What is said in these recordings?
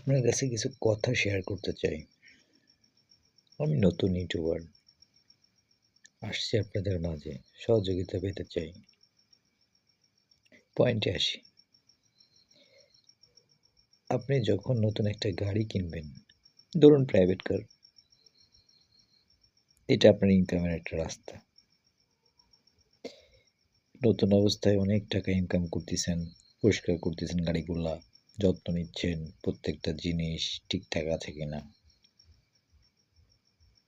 আপনার কাছে কিছু কথা শেয়ার করতে চাই। আমি নতুন ইউটিউবার। আসছি আপনাদের মাঝে। সহযোগিতা পেতে চাই। পয়েন্টে আসি। আপনি যখন নতুন একটা গাড়ি কিনবেন, ধরুন প্রাইভেট কার, এটা আপনার ইনকামের একটা রাস্তা। নতুন অবস্থায় অনেক টাকা ইনকাম করতেছেন, পরিষ্কার করতেছেন গাড়িগুলা, যত্ন নিচ্ছেন, প্রত্যেকটা জিনিস ঠিকঠাক আছে কিনা।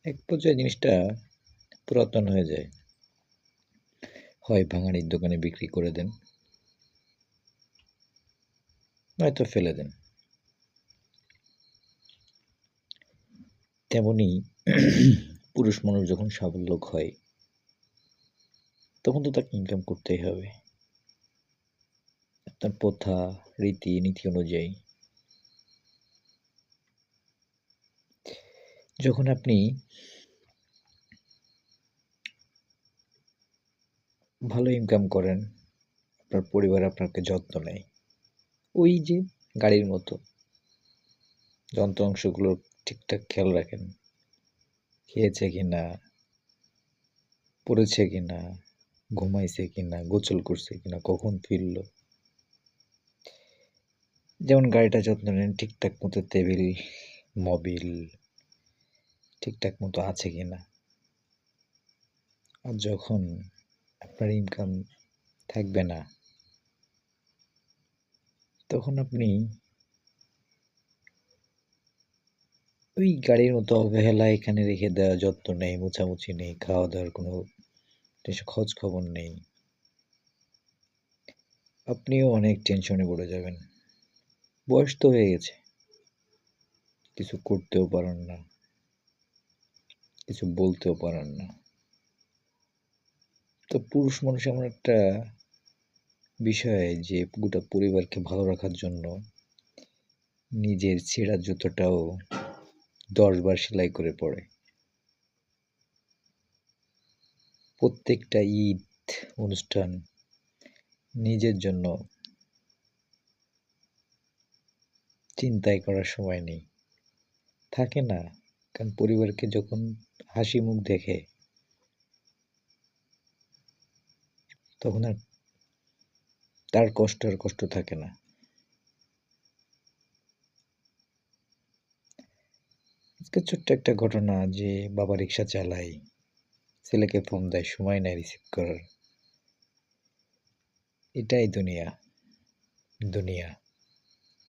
এক পর্যায়ে জিনিসটা পুরাতন হয়ে যায়। হয় ভাঙাড়ির দোকানে বিক্রি করে দেন, নয়তো ফেলে দেন। তেমনি পুরুষ মানুষ যখন সাবল্যক হয়, তখন তো তাকে ইনকাম করতেই হবে। আপনার প্রথা, রীতি, নীতি অনুযায়ী যখন আপনি ভালো ইনকাম করেন, আপনার পরিবার আপনাকে যত্ন নেয়। ওই যে গাড়ির মতো যন্ত্র অংশগুলো ঠিকঠাক খেয়াল রাখেন। খেয়েছে কিনা, পড়েছে কিনা, ঘুমাইছে কিনা, গোসল করছে কিনা, কখন ফিরল। যেমন গাড়িটা যত্ন নেন ঠিকঠাক মতো তেল, মোবিল ঠিকঠাক মতো আছে কিনা। আর যখন আপনার ইনকাম থাকবে না, তখন আপনি ওই গাড়ির মতো অবহেলা এখানে রেখে দেওয়া, যত্ন নেই, মোছামুছি নেই, খাওয়া দাওয়ার কোনো খোঁজ খবর নেই। আপনিও অনেক টেনশনে পড়ে যাবেন। বয়স তো হয়ে গেছে, কিছু করতেও পারেন না, কিছু বলতেও পারেন না। তো পুরুষ মানুষ এমন একটা বিষয় যে গোটা পরিবারকে ভালো রাখার জন্য নিজের ছেঁড়া জুতোটাও 10 বার সেলাই করে পরে। প্রত্যেকটা ঈদ, অনুষ্ঠান নিজের জন্য চিন্তাই করার সময় নেই। থাকে না? কারণ পরিবারকে যখন হাসি মুখ দেখে, তখন আর তার কষ্ট আর কষ্ট থাকে না। আজকে ছোট্ট একটা ঘটনা যে বাবা রিক্সা চালায়, ছেলেকে ফোন দেয়, সময় নেয় রিসিভ করার। এটাই দুনিয়া, দুনিয়া।